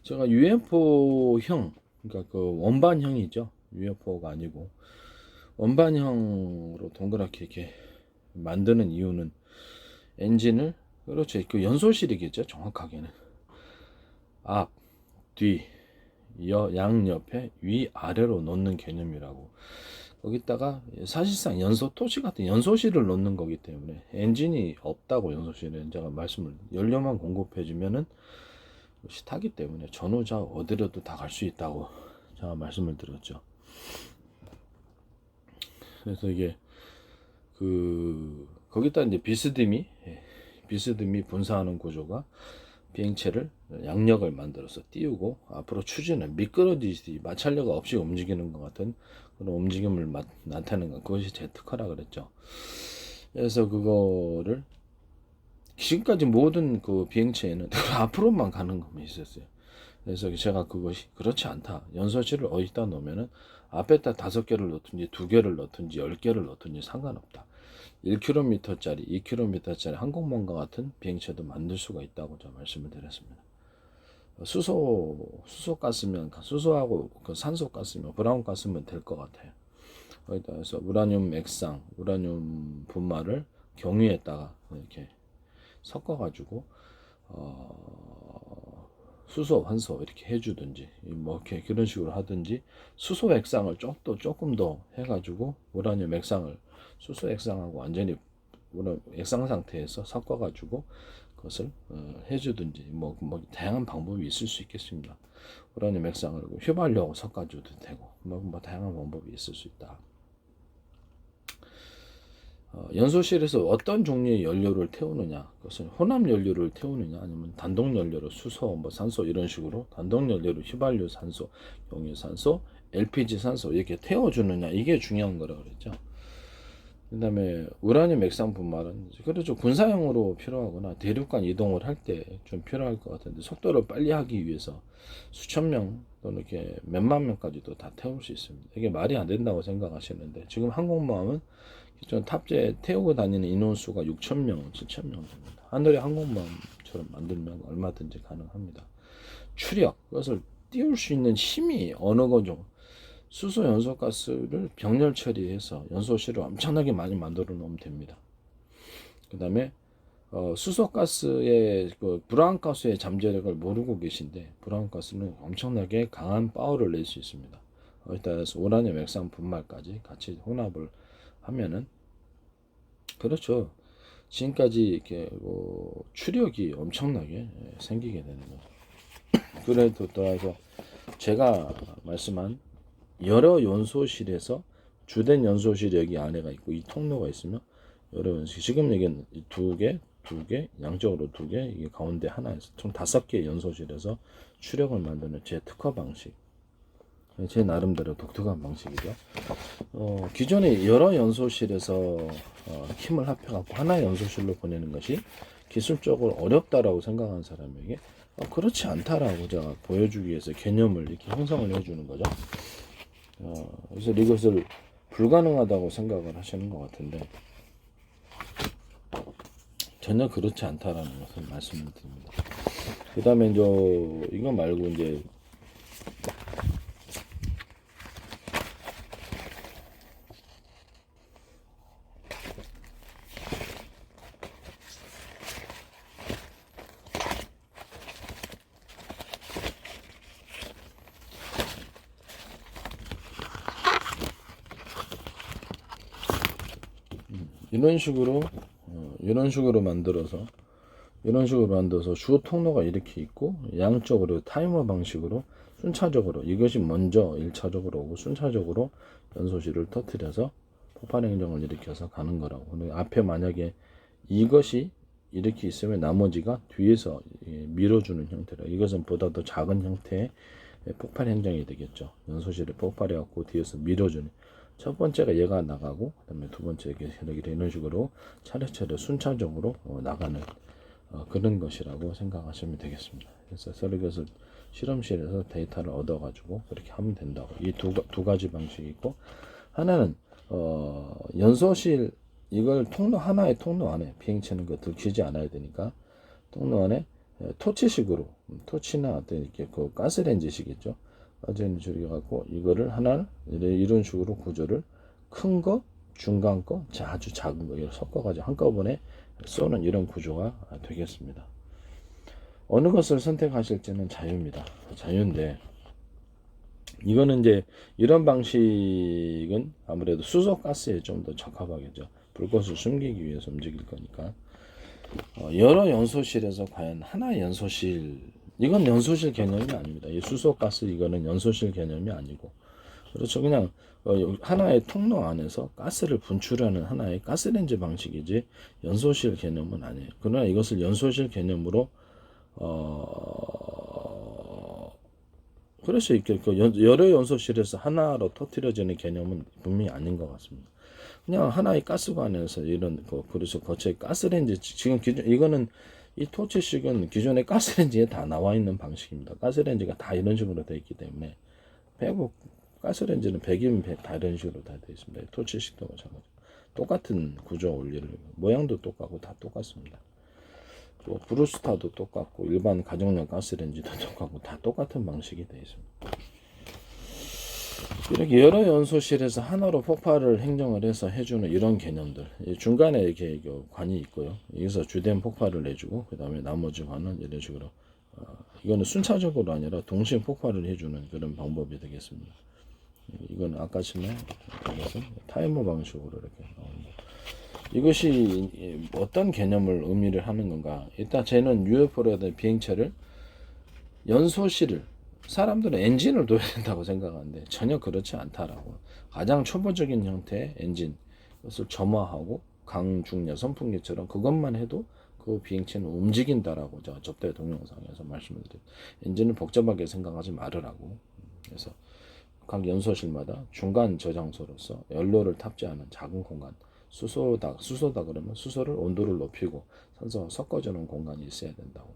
제가 UFO형, 그러니까 그 원반형이죠. UFO가 아니고 원반형으로 동그랗게 이렇게 만드는 이유는 엔진을, 그렇죠, 그 연소실이겠죠. 정확하게는 앞, 뒤, 양옆에 위, 아래로 놓는 개념이라고. 거기다가 사실상 연소 토시 같은 연소실을 놓는 거기 때문에 엔진이 없다고. 연소실에 제가 말씀을, 연료만 공급해 주면은 타기 때문에 전후좌 어디로도 다 갈 수 있다고 제가 말씀을 드렸죠. 그래서 이게 거기다 이제 비스듬히 분사하는 구조가 비행체를 양력을 만들어서 띄우고 앞으로 추진을 미끄러지듯이 마찰력 없이 움직이는 것 같은 그런 움직임을 나타내는 것, 그것이 제 특허라 그랬죠. 그래서 그거를 지금까지 모든 그 비행체에는 앞으로만 가는 것만 있었어요. 그래서 제가 그것이 그렇지 않다. 연소실을 어디다 놓으면은 앞에다 5개를 넣든지 2개를 넣든지 10개를 넣든지 상관없다. 1km짜리, 2km짜리 항공모함과 같은 비행체도 만들 수가 있다고 제가 말씀을 드렸습니다. 수소가스면, 수소하고 그 산소가스면, 브라운가스면 될 것 같아요. 거기다 해서 우라늄 액상, 우라늄 분말을 경유에다가 이렇게 섞어가지고 수소, 환소 이렇게 해주든지, 뭐 이렇게 그런 식으로 하든지, 수소 액상을 조금 더 해가지고 우라늄 액상을 수소 액상하고 완전히 액상 상태에서 섞어가지고 그것을 해주든지, 뭐 다양한 방법이 있을 수 있겠습니다. 우라늄 액상을 휘발유하고 섞어줘도 되고, 뭐 다양한 방법이 있을 수 있다. 연소실에서 어떤 종류의 연료를 태우느냐, 그것은 혼합 연료를 태우느냐, 아니면 단독 연료로 수소, 뭐 산소 이런 식으로 단독 연료로 휘발유, 산소, 용유 산소, LPG 산소 이렇게 태워주느냐, 이게 중요한 거라 그랬죠. 그 다음에 우라늄 액상 분말은 그렇죠, 군사용으로 필요하거나 대륙간 이동을 할 때 좀 필요할 것 같은데, 속도를 빨리 하기 위해서 수천 명 또는 이렇게 몇만 명까지도 다 태울 수 있습니다. 이게 말이 안 된다고 생각하시는데, 지금 항공모함은 기존 탑재에 태우고 다니는 인원수가 6천 명, 7천 명 됩니다. 하늘의 항공모함처럼 만들면 얼마든지 가능합니다. 추력, 그것을 띄울 수 있는 힘이 어느 거죠. 수소 연소가스를 병렬 처리해서 연소실을 엄청나게 많이 만들어 놓으면 됩니다. 그 다음에 수소가스의 브라운가스의 잠재력을 모르고 계신데, 브라운가스는 엄청나게 강한 파워를 낼 수 있습니다. 따라서 우라늄 액상 분말까지 같이 혼합을 하면은, 그렇죠, 지금까지 이렇게 추력이 엄청나게 생기게 되는 거죠. 그래도 또해서 제가 말씀한 여러 연소실에서 주된 연소실이 여기 안에가 있고, 이 통로가 있으면 여러 연소실, 지금 여기는 2개, 양쪽으로 2개, 이게 가운데 하나에서 총 5개 연소실에서 추력을 만드는 제 특허 방식, 제 나름대로 독특한 방식이죠. 기존의 여러 연소실에서 힘을 합해갖고 하나의 연소실로 보내는 것이 기술적으로 어렵다라고 생각하는 사람에게 그렇지 않다라고 제가 보여주기 위해서 개념을 이렇게 형성을 해주는 거죠. 그래서 이것을 불가능하다고 생각을 하시는 것 같은데, 전혀 그렇지 않다라는 것을 말씀을 드립니다. 그 다음에 이거 말고 이제 이런 식으로 만들어서 주 통로가 이렇게 있고, 양쪽으로 타이머 방식으로 순차적으로, 이것이 먼저 1차적으로 오고 순차적으로 연소실을 터뜨려서 폭발 행정을 일으켜서 가는 거라고. 근데 앞에 만약에 이것이 이렇게 있으면 나머지가 뒤에서 밀어주는 형태라, 이것은 보다 더 작은 형태의 폭발 행정이 되겠죠. 연소실에 폭발해 갖고 뒤에서 밀어주는, 첫 번째가 얘가 나가고, 그다음에 두 번째 이런 식으로 차례차례 순차적으로 나가는 그런 것이라고 생각하시면 되겠습니다. 그래서 이것을 실험실에서 데이터를 얻어가지고 그렇게 하면 된다고. 이 두 가지 방식이 있고, 하나는 연소실, 이걸 하나의 통로 안에, 비행체는 그 들키지 않아야 되니까 통로 안에 토치식으로 토치나 어떤 이렇게 그 가스레인지식이죠. 가스레인지 갖고 이거를 하나 이런 식으로 구조를 큰 거, 중간 거, 아주 작은 거 이렇게 섞어가지고 한꺼번에 쏘는 이런 구조가 되겠습니다. 어느 것을 선택하실지는 자유입니다. 자유인데 이거는 이제 이런 방식은 아무래도 수소 가스에 좀 더 적합하겠죠. 불꽃을 숨기기 위해서 움직일 거니까. 여러 연소실에서 과연 하나의 연소실, 이건 연소실 개념이 아닙니다. 이 수소가스 이거는 연소실 개념이 아니고, 그렇죠. 그냥 하나의 통로 안에서 가스를 분출하는 하나의 가스레인지 방식이지 연소실 개념은 아니에요. 그러나 이것을 연소실 개념으로 그럴 수 있겠고, 여러 연소실에서 하나로 터뜨려지는 개념은 분명히 아닌 것 같습니다. 그냥 하나의 가스관에서 이런 그래서 거치의 가스레인지 지금 기존 이거는 이 토치식은 기존의 가스레인지에 다 나와 있는 방식입니다. 가스레인지가 다 이런 식으로 되어 있기 때문에 배고 가스레인지는 100이면 100 다 이런 식으로 다 되어 있습니다. 토치식도 마찬가지. 똑같은 구조 원리를 모양도 똑같고 다 똑같습니다. 또 브루스타도 똑같고 일반 가정용 가스레인지도 똑같고 다 똑같은 방식이 되어 있습니다. 이렇게 여러 연소실에서 하나로 폭발을 행정을 해서 해주는 이런 개념들 중간에 이렇게 관이 있고요. 여기서 주된 폭발을 내주고 그 다음에 나머지 관은 이런 식으로 이거는 순차적으로 아니라 동시에 폭발을 해주는 그런 방법이 되겠습니다. 이건 아까처럼 타이머 방식으로 이렇게 나옵니다. 이것이 어떤 개념을 의미를 하는 건가? 일단 쟤는 UFO라든 비행체를 연소실을 사람들은 엔진을 둬야 된다고 생각하는데 전혀 그렇지 않다라고. 가장 초보적인 형태의 엔진, 그것을 점화하고 강중력 선풍기처럼 그것만 해도 그 비행체는 움직인다라고 저 접대 동영상에서 말씀을 드려요. 엔진을 복잡하게 생각하지 말으라고. 그래서 각 연소실마다 중간 저장소로서 연료를 탑재하는 작은 공간, 수소다 그러면 수소를 온도를 높이고 산소가 섞어주는 공간이 있어야 된다고.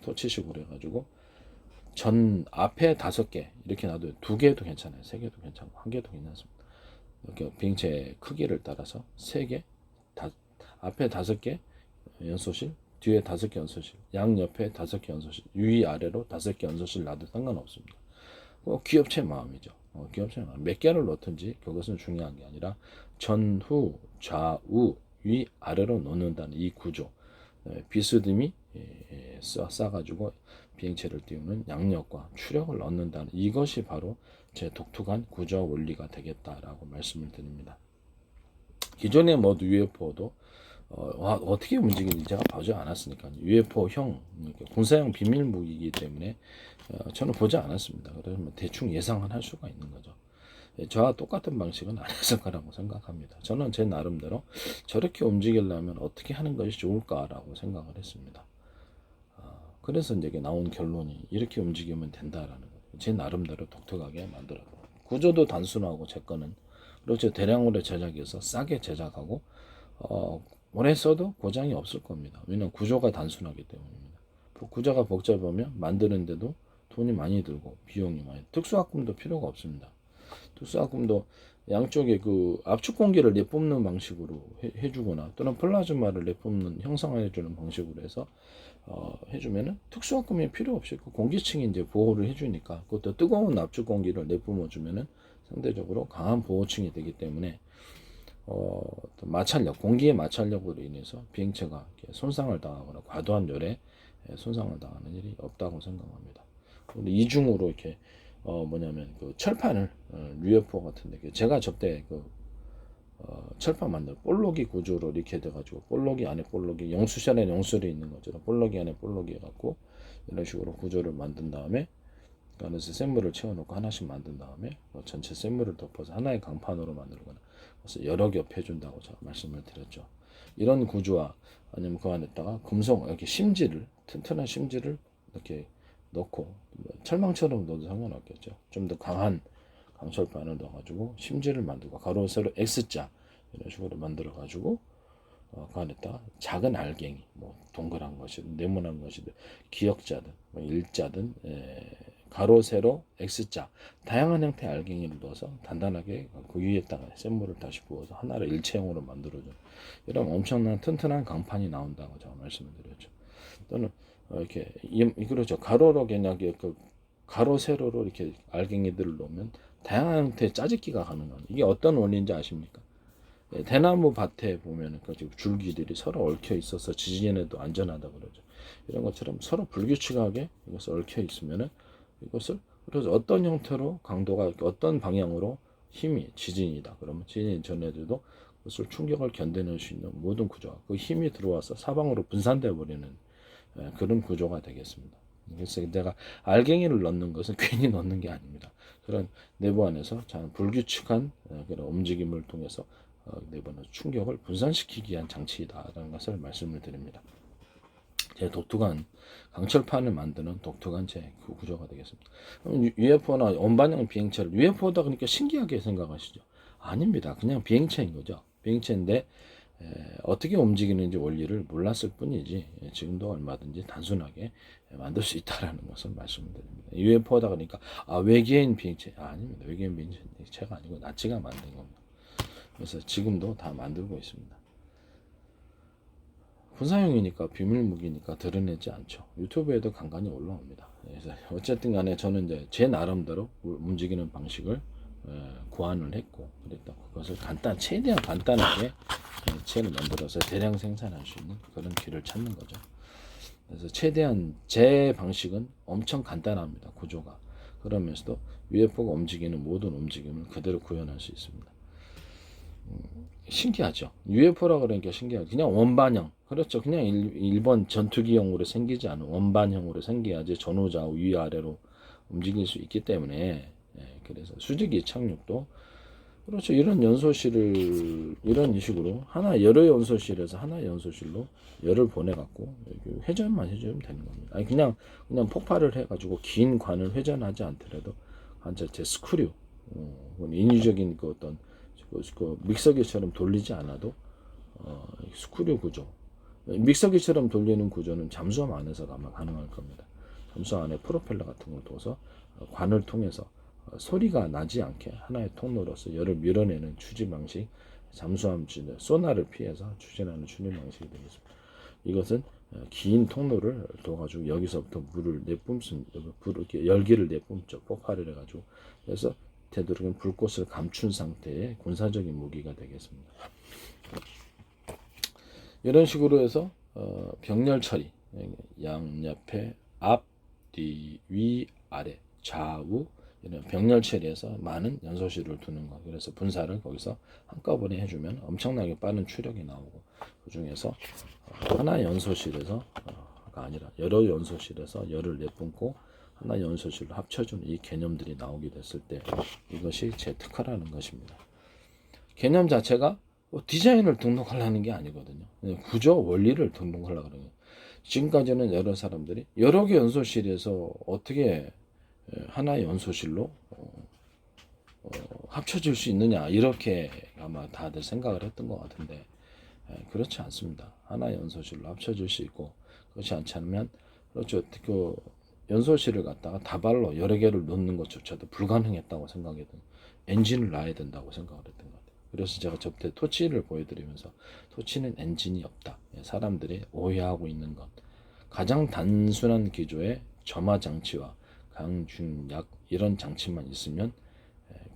토치식으로 해가지고 전 앞에 5개 이렇게 놔둬요. 2개도 괜찮아요. 3개도 괜찮고 1개도 괜찮습니다. 이렇게 비행체 크기를 따라서 3개, 앞에 5개 연소실, 뒤에 5개 연소실, 양 옆에 5개 연소실, 위 아래로 5개 연소실 놔도 상관없습니다. 기업체 마음이죠. 기업체 마음. 몇 개를 넣든지 그것은 중요한 게 아니라 전후, 좌우, 위 아래로 놓는다는 이 구조. 비스듬히 싸가지고 비행체를 띄우는 양력과 추력을 얻는다는 이것이 바로 제 독특한 구조 원리가 되겠다라고 말씀을 드립니다. 기존의 모두 UFO도 어떻게 움직이는지 제가 보지 않았으니까 UFO형 군사형 비밀 무기이기 때문에 저는 보지 않았습니다. 그래서 대충 예상을 할 수가 있는 거죠. 저와 똑같은 방식은 아니었을 거라고 생각합니다. 저는 제 나름대로 저렇게 움직이려면 어떻게 하는 것이 좋을까라고 생각을 했습니다. 그래서 이제 나온 결론이 이렇게 움직이면 된다라는 거예요. 제 나름대로 독특하게 만들었고 구조도 단순하고 제 거는 그렇죠. 대량으로 제작해서 싸게 제작하고 오래 써도 고장이 없을 겁니다. 왜냐하면 구조가 단순하기 때문입니다. 구조가 복잡하면 만드는데도 돈이 많이 들고 비용이 많이 특수화금도 필요가 없습니다. 특수화금도 양쪽에 그 압축 공기를 내뿜는 방식으로 해주거나 또는 플라즈마를 내뿜는 형상화해주는 방식으로 해서 해주면은 특수화금이 필요 없이 그 공기층이 이제 보호를 해주니까 그것도 뜨거운 압축 공기를 내뿜어주면은 상대적으로 강한 보호층이 되기 때문에 마찰력, 공기의 마찰력으로 인해서 비행체가 손상을 당하거나 과도한 열에 손상을 당하는 일이 없다고 생각합니다. 이중으로 이렇게 뭐냐면 그 철판을 UFO 같은데 제가 접대 그 철판 만들 볼록이 구조로 이렇게 돼가지고 볼록이 안에 볼록이 영수실 안에 영수실이 있는 것처럼 볼록이 안에 볼록이 해갖고 이런 식으로 구조를 만든 다음에 그 안에서 샘물을 채워놓고 하나씩 만든 다음에 전체 샘물을 덮어서 하나의 강판으로 만들거나 그래서 여러 겹 해준다고 제가 말씀을 드렸죠. 이런 구조와 아니면 그 안에다가 금속 이렇게 심지를 튼튼한 심지를 이렇게 넣고 철망처럼 넣어도 상관없겠죠. 좀 더 강한 강철판을 넣어가지고 심지를 만들고 가로 세로 X자 이런 식으로 만들어가지고 그 안에다가 작은 알갱이 뭐 동그란 것이든 네모난 것이든 기역자든 뭐 일자든 가로 세로 X자 다양한 형태의 알갱이를 넣어서 단단하게 그 위에다가 샘물을 다시 부어서 하나를 일체형으로 만들어줘. 이런 엄청난 튼튼한 강판이 나온다고 제가 말씀을 드렸죠. 또는 이렇게 그렇죠. 가로로 그냥 그 가로 세로로 이렇게 알갱이들을 놓으면 다양한 형태의 짜집기가 가능한. 이게 어떤 원리인지 아십니까? 대나무 밭에 보면은 그 줄기들이 서로 얽혀 있어서 지진에도 안전하다 그러죠. 이런 것처럼 서로 불규칙하게 이것을 얽혀 있으면은 이것을 그래서 어떤 형태로 강도가 어떤 방향으로 힘이 지진이다. 그러면 지진 전에도 그것을 충격을 견뎌낼 수 있는 모든 구조가 그 힘이 들어와서 사방으로 분산되어 버리는 그런 구조가 되겠습니다. 그래서 내가 알갱이를 넣는 것은 괜히 넣는 게 아닙니다. 그런 내부 안에서 참 불규칙한 그런 움직임을 통해서 내부 안에서 충격을 분산시키기 위한 장치이다라는 것을 말씀을 드립니다. 제 독특한 강철판을 만드는 독특한 제 구조가 되겠습니다. UFO나 원반형 비행체를 UFO다 그러니까 신기하게 생각하시죠? 아닙니다. 그냥 비행체인 거죠. 비행체인데 어떻게 움직이는지 원리를 몰랐을 뿐이지 지금도 얼마든지 단순하게 만들 수 있다라는 것을 말씀드립니다. UFO다 그러니까 외계인 비행체 아닙니다. 외계인 비행체가 아니고 나치가 만든 겁니다. 그래서 지금도 다 만들고 있습니다. 군사용이니까 비밀 무기니까 드러내지 않죠. 유튜브에도 간간히 올라옵니다. 그래서 어쨌든 간에 저는 이제 제 나름대로 움직이는 방식을 고안을 했고 그랬다. 그것을 최대한 간단하게 체를 만들어서 대량 생산할 수 있는 그런 길을 찾는 거죠. 그래서 최대한 제 방식은 엄청 간단합니다. 구조가. 그러면서도 UFO가 움직이는 모든 움직임을 그대로 구현할 수 있습니다. 신기하죠. UFO라 그러니까 신기하죠. 그냥 원반형. 그렇죠. 그냥 일본 전투기형으로 생기지 않은 원반형으로 생겨야지 전후좌우 위아래로 움직일 수 있기 때문에 그래서 수직이 착륙도 그렇죠. 이런 연소실을 이런 식으로 여러 연소실에서 하나 연소실로 열을 보내갖고 회전만 해주면 되는 겁니다. 아니 그냥 폭발을 해가지고 긴 관을 회전하지 않더라도 제 스크류 인위적인 그 어떤 그 믹서기처럼 돌리지 않아도 스크류 구조 믹서기처럼 돌리는 구조는 잠수함 안에서 아마 가능할 겁니다. 잠수함 안에 프로펠러 같은 걸 둬서 관을 통해서 소리가 나지 않게 하나의 통로로서 열을 밀어내는 추진 방식 잠수함 소나를 피해서 추진하는 추진 방식이 되겠습니다. 이것은 긴 통로를 둬가지고 여기서부터 물을 이렇게 열기를 내뿜죠. 폭발을 해가지고 그래서 되도록이면 불꽃을 감춘 상태의 군사적인 무기가 되겠습니다. 이런 식으로 해서 병렬 처리 양옆에 앞, 뒤, 위, 아래, 좌우 이런 병렬 처리해서 많은 연소실을 두는 거. 그래서 분사를 거기서 한꺼번에 해주면 엄청나게 빠른 추력이 나오고 그 중에서 하나 연소실에서가 아니라 여러 연소실에서 열을 내뿜고 하나 연소실로 합쳐주는 이 개념들이 나오게 됐을 때 이것이 제 특화라는 것입니다. 개념 자체가 디자인을 등록하려는 게 아니거든요. 구조 원리를 등록하려고 그래요. 지금까지는 여러 사람들이 여러 개 연소실에서 어떻게 하나의 연소실로 합쳐질 수 있느냐 이렇게 아마 다들 생각을 했던 것 같은데 그렇지 않습니다. 하나의 연소실로 합쳐질 수 있고 그렇지 않지 않으면 그렇죠. 그 연소실을 갖다가 다발로 여러 개를 넣는 것조차도 불가능했다고 생각했던 엔진을 놔야 된다고 생각을 했던 것 같아요. 그래서 제가 저때 토치를 보여드리면서 토치는 엔진이 없다. 사람들이 오해하고 있는 것. 가장 단순한 기조의 점화 장치와 강중약 이런 장치만 있으면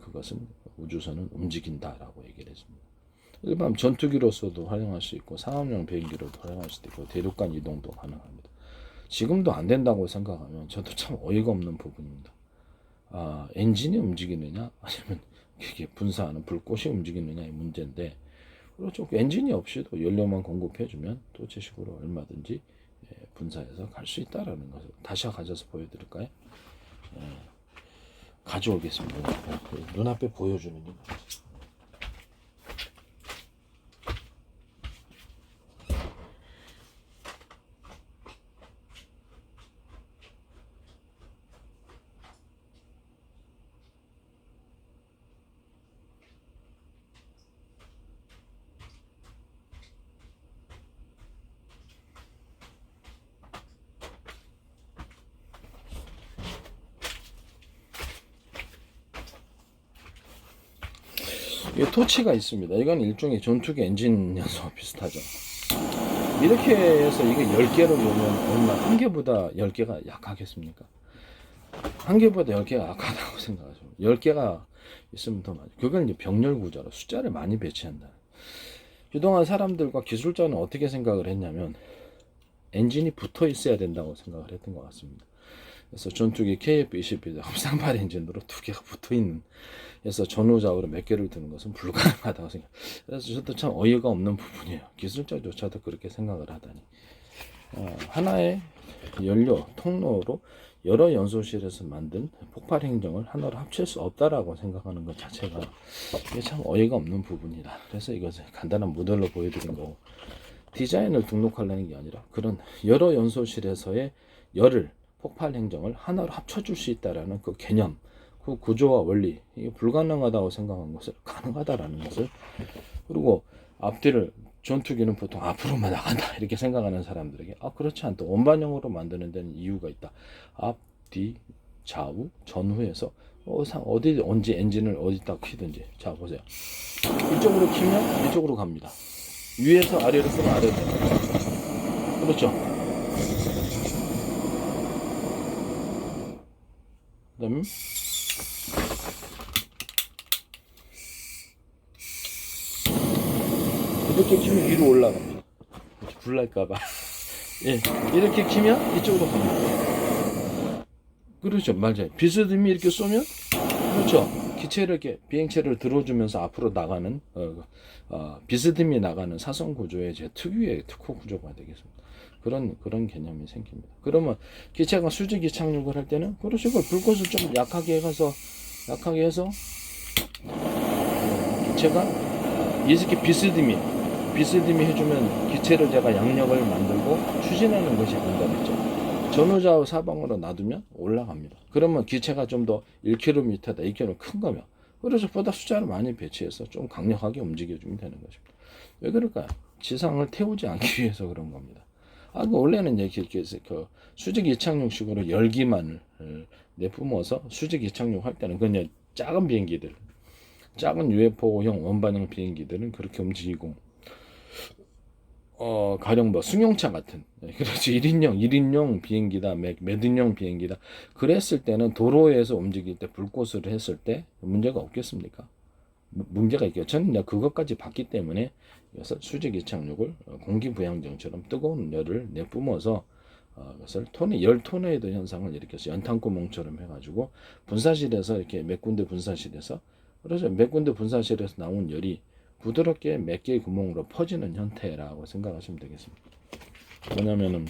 그것은 우주선은 움직인다라고 얘기를 했습니다. 일반 전투기로서도 활용할 수 있고 상업용 비행기로도 활용할 수도 있고 대륙간 이동도 가능합니다. 지금도 안 된다고 생각하면 저도 참 어이가 없는 부분입니다. 엔진이 움직이느냐 아니면 이게 분사하는 불꽃이 움직이느냐의 문제인데 그렇죠. 엔진이 없이도 연료만 공급해주면 토치식으로 얼마든지 분사해서 갈 수 있다라는 것을 다시 가져서 보여드릴까요? 가져오겠습니다. 눈앞에 보여주는 게 맞지. 이 토치가 있습니다. 이건 일종의 전투기 엔진 연소와 비슷하죠. 이렇게 해서 이게 10개로 보면 얼마, 한 개보다 10개가 약하겠습니까? 한 개보다 10개가 약하다고 생각하죠. 10개가 있으면 더 많아요. 그걸 이제 병렬 구조로 숫자를 많이 배치한다. 그동안 사람들과 기술자는 어떻게 생각을 했냐면 엔진이 붙어 있어야 된다고 생각을 했던 것 같습니다. 그래서 전투기 KF-21 합상발 엔진으로 2개가 붙어 있는, 그래서 전후좌우로 몇 개를 두는 것은 불가능하다고 생각. 그래서 저도 참 어이가 없는 부분이에요. 기술자조차도 그렇게 생각을 하다니. 하나의 연료 통로로 여러 연소실에서 만든 폭발 행정을 하나로 합칠 수 없다라고 생각하는 것 자체가 이게 참 어이가 없는 부분이다. 그래서 이것을 간단한 모델로 보여드린 거고, 디자인을 등록하려는 게 아니라 그런 여러 연소실에서의 열을, 폭발 행정을 하나로 합쳐줄 수 있다라는 그 개념, 그 구조와 원리, 이게 불가능하다고 생각한 것을 가능하다라는 것을, 그리고 앞뒤를, 전투기는 보통 앞으로만 나간다 이렇게 생각하는 사람들에게 그렇지 않다, 원반형으로 만드는 데는 이유가 있다. 앞, 뒤, 좌우, 전후에서 어디 언제 엔진을 어디다 키든지, 자 보세요. 이쪽으로 키면 이쪽으로 갑니다. 위에서 아래로 쓰면 아래로 됩니다. 그렇죠. 그다음 이렇게 키면 위로 올라갑니다. 불날까봐. 예, 이렇게 키면 이쪽으로 갑니다. 그렇죠, 맞아요. 비스듬히 이렇게 쏘면, 그렇죠. 기체를 이렇게, 비행체를 들어주면서 앞으로 나가는 비스듬히 나가는 사선 구조의 제 특유의 특호 구조가 되겠습니다. 그런 개념이 생깁니다. 그러면 기체가 수직이 착륙을 할 때는, 그렇죠, 불꽃을 좀 약하게 해서 기체가 이렇게 비스듬히 해주면 기체를 제가 양력을 만들고 추진하는 것이 된다겠죠. 전후좌우 사방으로 놔두면 올라갑니다. 그러면 기체가 좀 더 1km다, 2km 큰 거면, 그래서 보다 숫자를 많이 배치해서 좀 강력하게 움직여주면 되는 것입니다. 왜 그럴까요? 지상을 태우지 않기 위해서 그런 겁니다. 원래는 이렇게 수직 이착륙식으로 열기만을 내뿜어서 수직 이착륙할 때는 그냥 작은 비행기들, 작은 UFO형 원반형 비행기들은 그렇게 움직이고, 가령 승용차 같은, 그렇지, 1인용 비행기다, 매듭용 비행기다, 그랬을 때는 도로에서 움직일 때 불꽃을 했을 때 문제가 없겠습니까? 문제가 있겠죠. 저는 이제 그것까지 봤기 때문에, 그래서 수직 이착륙을 공기부양정처럼 뜨거운 열을 내뿜어서 그것을 열 토네이도 현상을 일으켜서 연탄구멍처럼 해가지고 분사실에서 이렇게 몇 군데 분사실에서, 그래서 몇 군데 분사실에서 나온 열이 부드럽게 몇 개의 구멍으로 퍼지는 형태라고 생각하시면 되겠습니다. 뭐냐면은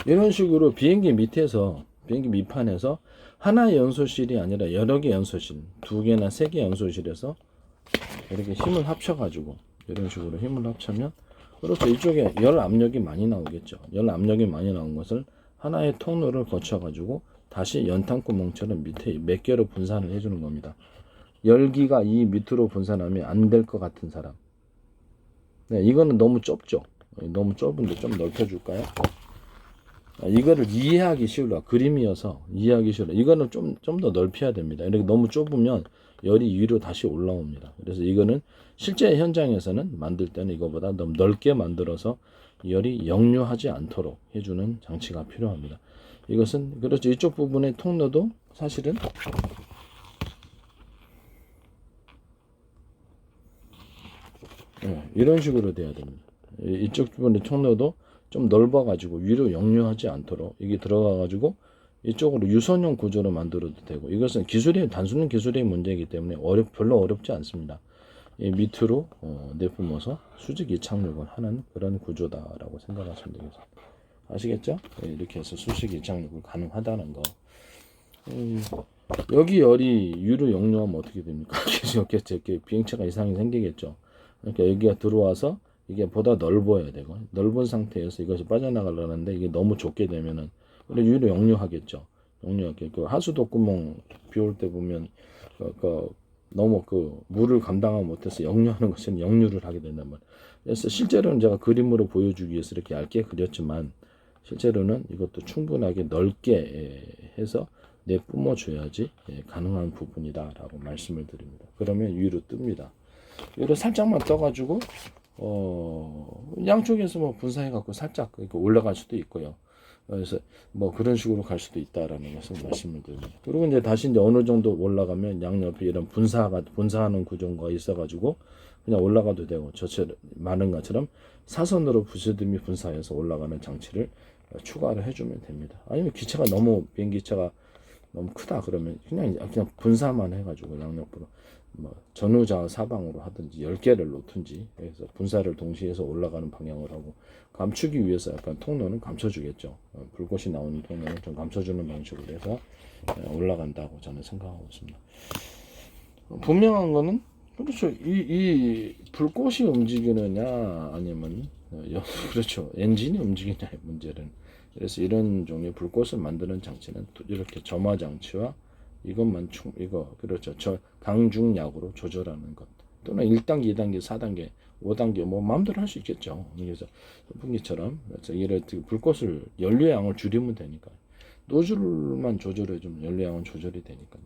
이런 식으로 비행기 밑판에서 하나의 연소실이 아니라 여러 개 연소실, 2개나 3개 연소실에서 이렇게 힘을 합쳐가지고, 이런 식으로 힘을 합치면, 그렇죠, 이쪽에 열 압력이 많이 나오겠죠. 열 압력이 많이 나온 것을 하나의 통로를 거쳐가지고 다시 연탄구멍처럼 밑에 몇 개로 분산을 해주는 겁니다. 열기가 이 밑으로 분산하면 안 될 것 같은 사람, 네, 이거는 너무 좁죠. 너무 좁은데 좀 넓혀줄까요? 이거를 이해하기 쉬우라, 그림이어서 이해하기 쉬우라. 이거는 좀 더 넓혀야 됩니다. 이렇게 너무 좁으면 열이 위로 다시 올라옵니다. 그래서 이거는 실제 현장에서는 만들 때는 이거보다 너무 넓게 만들어서 열이 역류하지 않도록 해주는 장치가 필요합니다. 이것은, 그렇죠, 이쪽 부분의 통로도 사실은 이런 식으로 돼야 됩니다. 이쪽 부분의 통로도 좀 넓어가지고 위로 역류하지 않도록 이게 들어가가지고 이쪽으로 유선형 구조로 만들어도 되고, 이것은 단순한 기술의 문제이기 때문에 별로 어렵지 않습니다. 이 밑으로 내뿜어서 수직 이착륙을 하는 그런 구조다라고 생각하시면 되겠습니다. 아시겠죠? 이렇게 해서 수직 이착륙을 가능하다는 거. 여기 열이 유로 역류하면 어떻게 됩니까? 이렇게 비행체가 이상이 생기겠죠. 그러니까 여기가 들어와서 이게 보다 넓어야 되고 넓은 상태에서 이것이 빠져나가려는데 이게 너무 좁게 되면은 그래 유로 역류하겠죠. 역류하게 그 하수도 구멍 비올 때 보면 너무 물을 감당하지 못해서 역류하는 것은 역류를 하게 된단 말이에요. 그래서 실제로는 제가 그림으로 보여주기 위해서 이렇게 얇게 그렸지만 실제로는 이것도 충분하게 넓게 해서 내뿜어 줘야지 가능한 부분이다라고 말씀을 드립니다. 그러면 위로 뜹니다. 위로 살짝만 떠가지고 양쪽에서 뭐 분사해 갖고 살짝 올라갈 수도 있고요. 그래서 뭐 그런 식으로 갈 수도 있다라는 것을 말씀을 드립니다. 그리고 이제 어느 정도 올라가면 양옆에 이런 분사하는 구조가 있어가지고 그냥 올라가도 되고 저처럼 많은 것처럼 사선으로 부스듬히 분사해서 올라가는 장치를 추가를 해주면 됩니다. 아니면 비행기차가 너무 크다 그러면 그냥 분사만 해가지고 양옆으로 뭐 전후좌우 사방으로 하든지 10개를 놓든지 그래서 분사를 동시에 해서 올라가는 방향을 하고 감추기 위해서 약간 통로는 감춰주겠죠. 불꽃이 나오는 통로는 좀 감춰주는 방식으로 해서 올라간다고 저는 생각하고 있습니다. 분명한 거는 그렇죠. 이 불꽃이 움직이느냐 아니면 그렇죠. 엔진이 움직이냐의 문제는 그래서 이런 종류의 불꽃을 만드는 장치는 이렇게 점화 장치와 이거 그렇죠. 강중약으로 조절하는 것 또는 1단계, 2단계, 4단계, 5단계 뭐 마음대로 할 수 있겠죠. 그래서 선풍기처럼 그래서 이를 불꽃을 연료의 양을 줄이면 되니까 노즐만 조절해 주면 연료의 양은 조절이 되니까요.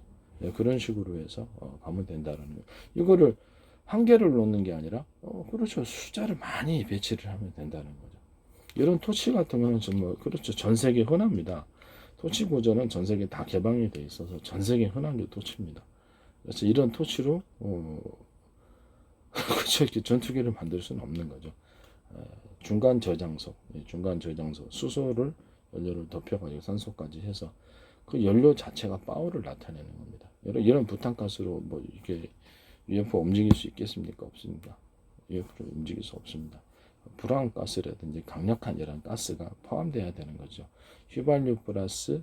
그런 식으로 해서 가면 된다라는 거. 이거를 한 개를 놓는 게 아니라 그렇죠. 숫자를 많이 배치를 하면 된다는 거죠. 이런 토치 같은 거는 정말 그렇죠. 전 세계 흔합니다. 토치 구조는 전 세계 다 개방이 돼 있어서 전 세계 흔한 게 토치입니다. 그래서 이런 토치로 그렇죠. 이렇게 전투기를 만들 수는 없는 거죠. 중간 저장소 수소를 연료를 덮여가지고 산소까지 해서 그 연료 자체가 파워를 나타내는 겁니다. 이런 부탄가스로 뭐 이게 UFO 움직일 수 있겠습니까? 없습니다. UFO를 움직일 수 없습니다. 불황가스라든지 강력한 이런 가스가 포함되어야 되는 거죠. 휘발유 플러스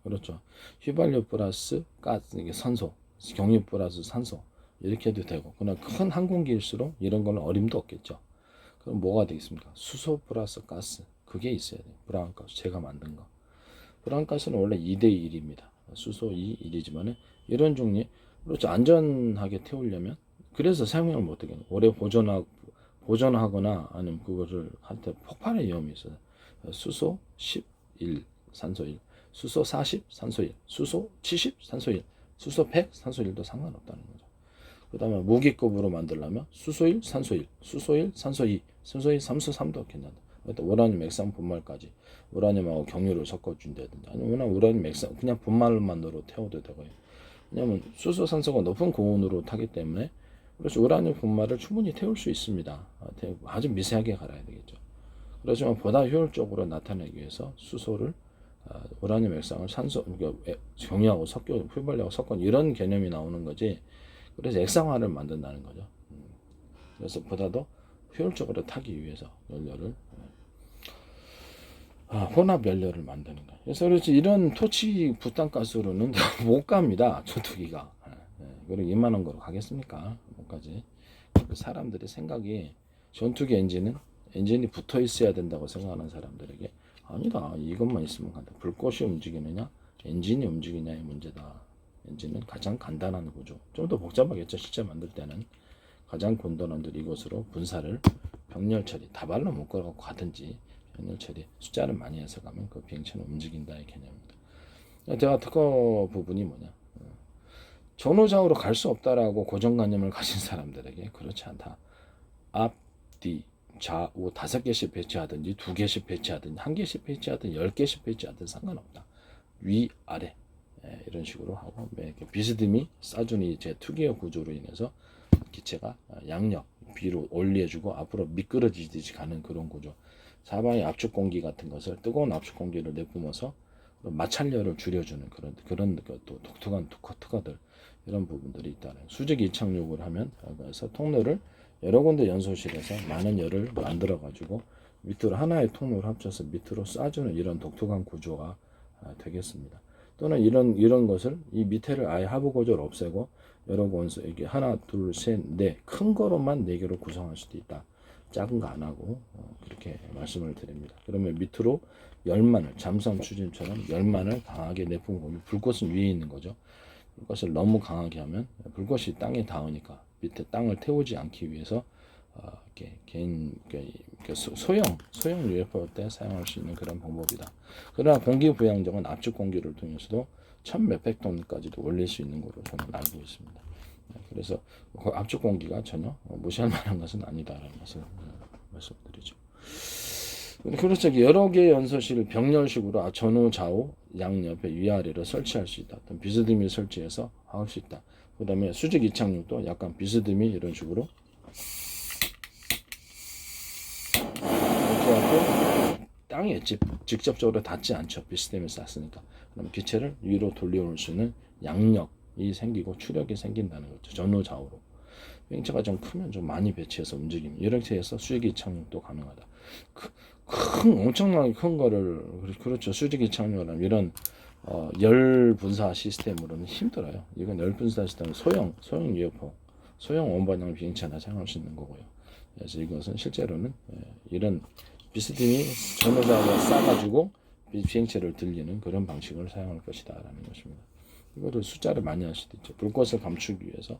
그렇죠. 휘발유 플러스 가스 이게 산소, 경유 플러스 산소 이렇게 해도 되고 그러나 큰 항공기일수록 이런 거는 어림도 없겠죠. 그럼 뭐가 되겠습니까? 수소 플러스 가스 그게 있어야 돼요. 불황가스 제가 만든 거. 불황가스는 원래 2대 1입니다. 수소 2, 1이지만 이런 종류 그렇죠. 안전하게 태우려면 그래서 사용량을 못 하게 오래 보존하거나 아니면 그거를 할 때 폭발의 위험이 있어요. 수소 11, 산소 1, 수소 40, 산소 1, 수소 70, 산소 1, 수소 100, 산소 1도 상관없다는 거죠. 그 다음에 무기급으로 만들려면 수소 1, 산소 1, 수소 1, 산소 2, 산소 2, 산소 3도 괜찮다. 우라늄 액상 분말까지 우라늄하고 경유를 섞어준다든지 아니면 우라늄 액상 그냥 분말만으로 태워도 되고요. 왜냐하면 수소 산소가 높은 고온으로 타기 때문에 그래서 우라늄 분말을 충분히 태울 수 있습니다. 아주 미세하게 갈아야 되겠죠. 그렇지만 보다 효율적으로 나타내기 위해서 수소를 우라늄 액상을 산소 그러니까 경유하고 휘발유하고 섞어 이런 개념이 나오는 거지. 그래서 액상화를 만든다는 거죠. 그래서 보다 더 효율적으로 타기 위해서 연료를 혼합 연료를 만드는 거예요. 그래서 그렇지 이런 토치 부탄가스로는 못 갑니다. 전투기가. 그리고 이만한 거로 가겠습니까? 못 가지. 사람들의 생각이 전투기 엔진이 붙어 있어야 된다고 생각하는 사람들에게 아니다. 이것만 있으면 간다. 불꽃이 움직이느냐, 엔진이 움직이냐의 문제다. 엔진은 가장 간단한 구조. 좀 더 복잡하겠죠. 실제 만들 때는 가장 간단한 이것으로 분사를 병렬 처리 다발로 묶어갖고 가든지 병렬 처리 숫자를 많이 해서 가면 그 비행체는 움직인다의 개념입니다. 제가 특허 부분이 뭐냐? 전후좌우로 갈 수 없다라고 고정관념을 가진 사람들에게 그렇지 않다. 앞, 뒤, 좌우 5개씩 배치하든지 2개씩 배치하든지 1개씩 배치하든 10개씩 배치하든 상관없다. 위, 아래 이런 식으로 하고 이렇게 비스듬히 싸주니 제 특유의 구조로 인해서 기체가 양력 비로 올려주고 앞으로 미끄러지듯이 가는 그런 구조. 사방에 압축 공기 같은 것을 뜨거운 압축 공기를 내뿜어서 마찰열을 줄여주는 그런 또 독특한 특허들 이런 부분들이 있다는 수직 이착륙을 하면 그래서 통로를 여러 군데 연소실에서 많은 열을 만들어 가지고 밑으로 하나의 통로를 합쳐서 밑으로 쏴주는 이런 독특한 구조가 되겠습니다. 또는 이런 것을 이 밑에를 아예 하부 구조를 없애고 여러 원소 이게 하나, 둘, 셋, 넷 큰 거로만 4개로 구성할 수도 있다. 작은 거 안 하고 그렇게 말씀을 드립니다. 그러면 밑으로 열만을 잠수함 추진처럼 열만을 강하게 내뿜은 거고 불꽃은 위에 있는 거죠. 불꽃을 너무 강하게 하면 불꽃이 땅에 닿으니까 밑에 땅을 태우지 않기 위해서 이렇게 개인 소형 UFO 때 사용할 수 있는 그런 방법이다. 그러나 공기 부양정은 압축 공기를 통해서도 1000몇백 톤까지도 올릴 수 있는 걸로 저는 알고 있습니다. 그래서 압축 공기가 전혀 무시할 만한 것은 아니다라는 것을 말씀드리죠. 그렇죠. 여러 개의 연소실을 병렬식으로 전후 좌우 양옆에 위아래로 설치할 수 있다. 어떤 비스듬히 설치해서 할 수 있다. 그 다음에 수직 이착륙도 약간 비스듬히 이런 식으로 이렇게 하고 땅에 직접적으로 닿지 않죠. 비스듬히 쌌으니까. 그럼 기체를 위로 돌려올 수 있는 양력이 생기고 추력이 생긴다는 거죠. 전후 좌우로. 비행체가 좀 크면 좀 많이 배치해서 움직이면 이렇게 해서 수직 이착륙도 가능하다. 엄청나게 큰 거를 그렇죠. 수직 이착륙을 하면 이런 열 분사 시스템으로는 힘들어요. 이건 열 분사 시스템은 소형 UFO, 소형 원반형 비행체나 사용할 수 있는 거고요. 그래서 이것은 실제로는 이런 비스듬히 전후좌우에 싸가지고 비행체를 들리는 그런 방식을 사용할 것이다라는 것입니다. 이거를 숫자를 많이 할 수도 있죠. 불꽃을 감추기 위해서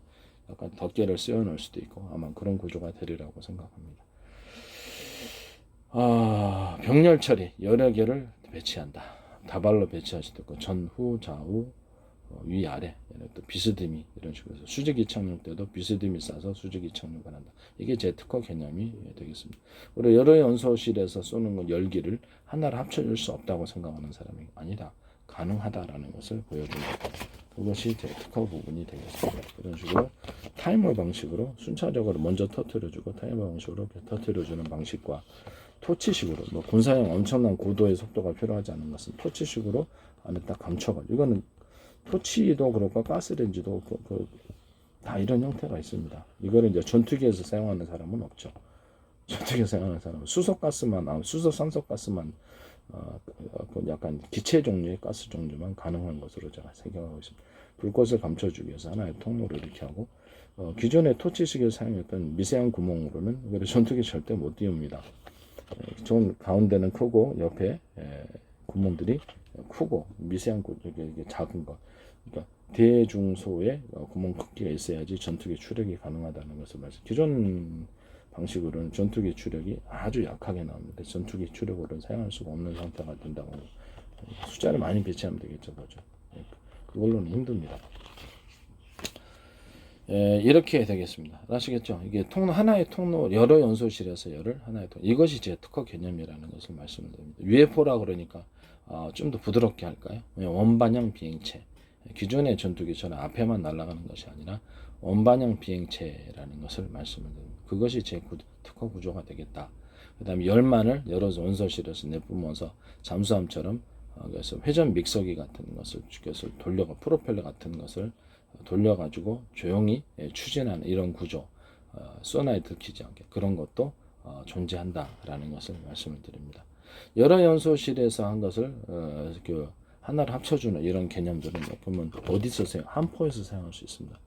약간 덮개를 씌워놓을 수도 있고 아마 그런 구조가 되리라고 생각합니다. 병렬 처리 여러 개를 배치한다. 다발로 배치할 수도 있고 전후 좌우 위아래 또 비스듬히 이런 식으로 해서 수직 이착륙 때도 비스듬히 싸서 수직 이착륙을 한다. 이게 제 특허 개념이 되겠습니다. 우리 여러 연소실에서 쏘는 건 열기를 하나로 합쳐줄 수 없다고 생각하는 사람이 아니라 가능하다라는 것을 보여준다. 그것이 제 특허 부분이 되겠습니다. 그런 식으로 타이머 방식으로 순차적으로 먼저 터뜨려주고 타이머 방식으로 터뜨려주는 방식과 토치식으로 뭐 군사용 엄청난 고도의 속도가 필요하지 않은 것은 토치식으로 안에 딱 감춰가지고 이거는 토치도 그렇고 가스렌지도 다 이런 형태가 있습니다. 이거를 이제 전투기에서 사용하는 사람은 없죠. 전투기에서 사용하는 사람은 수소가스만 수소산소가스만 약간 기체 종류의 가스 종류만 가능한 것으로 제가 생각하고 있습니다. 불꽃을 감춰주기 위해서 하나의 통로를 이렇게 하고 기존의 토치식을 사용했던 미세한 구멍으로는 전투기 절대 못 띄웁니다. 전 가운데는 크고 옆에 구멍들이 크고 미세한 이게 작은 거. 그러니까 대중소의 구멍 크기가 있어야지 전투기 추력이 가능하다는 것을 말씀. 기존 방식으로는 전투기 추력이 아주 약하게 나옵니다. 전투기 추력으로는 사용할 수가 없는 상태가 된다고. 숫자를 많이 배치하면 되겠죠, 그죠? 그걸로는 힘듭니다. 이렇게 되겠습니다. 아시겠죠? 이게 하나의 통로, 여러 연소실에서 하나의 통로. 이것이 제 특허 개념이라는 것을 말씀드립니다. UFO라 그러니까 좀 더 부드럽게 할까요? 원반형 비행체. 기존의 전투기처럼 앞에만 날아가는 것이 아니라 원반형 비행체라는 것을 말씀을 드립니다. 그것이 제 특허 구조가 되겠다. 그 다음에 열만을 여러 원소실에서 내뿜어서 잠수함처럼 그래서 회전 믹서기 같은 것을 프로펠러 같은 것을 돌려가지고 조용히 추진하는 이런 구조, 소나에 들키지 않게 그런 것도 존재한다라는 것을 말씀을 드립니다. 여러 연소실에서 한 것을 하나를 합쳐주는 이런 개념들은 그러면 어디서 함포에서 사용할 수 있습니다.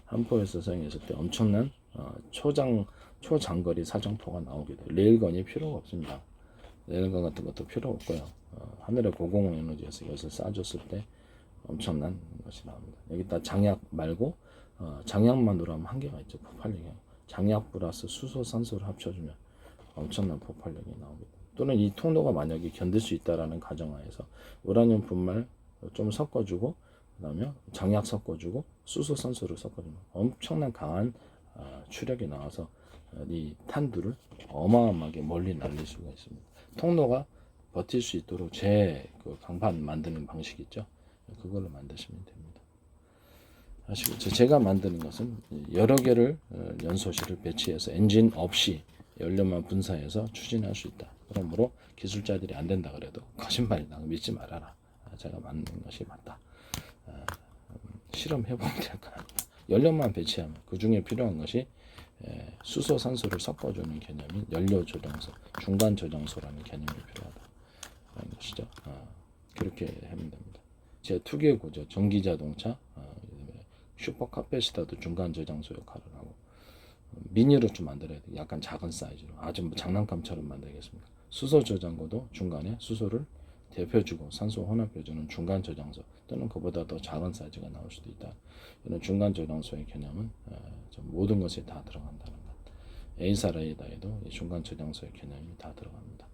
함포에서 사용했을 때 엄청난 초장거리 사정포가 나오게 돼요. 레일건이 필요가 없습니다. 레일건 같은 것도 필요 없고요. 하늘의 고공 에너지에서 이것을 쏴줬을 때 엄청난 것이 나옵니다. 여기다 장약 말고 장약만으로 하면 한계가 있죠. 폭발력이. 장약 플러스 수소, 산소를 합쳐주면 엄청난 폭발력이 나옵니다. 또는 이 통로가 만약에 견딜 수 있다라는 가정하에서 우라늄 분말 좀 섞어주고 그다음에 장약 섞어주고 수소, 산소를 섞어주면 엄청난 강한 추력이 나와서 이 탄두를 어마어마하게 멀리 날릴 수가 있습니다. 통로가 버틸 수 있도록 그 강판 만드는 방식 있죠. 그걸로 만드시면 됩니다. 아시겠죠? 제가 만드는 것은 여러 개를 연소실을 배치해서 엔진 없이 연료만 분사해서 추진할 수 있다. 그러므로 기술자들이 안 된다 그래도 거짓말이다. 믿지 말아라. 제가 만든 것이 맞다. 실험해보면 될 거 아니야. 연료만 배치하면 그 중에 필요한 것이 수소, 산소를 섞어주는 개념인 연료 조정소, 중간 조정소라는 개념이 필요하다. 라는 것이죠. 그렇게 하면 됩니다. 제2의 구조, 전기자동차, 슈퍼카페시타도 중간 저장소 역할을 하고, 미니로 좀 만들어야 돼. 약간 작은 사이즈로. 아주 뭐 장난감처럼 만들겠습니다. 수소 저장고도 중간에 수소를 대표주고 산소 혼합해주는 중간 저장소 또는 그보다 더 작은 사이즈가 나올 수도 있다. 이런 중간 저장소의 개념은 모든 것이 다 들어간다는 것. 에이사 레이더에도 이 중간 저장소의 개념이 다 들어갑니다.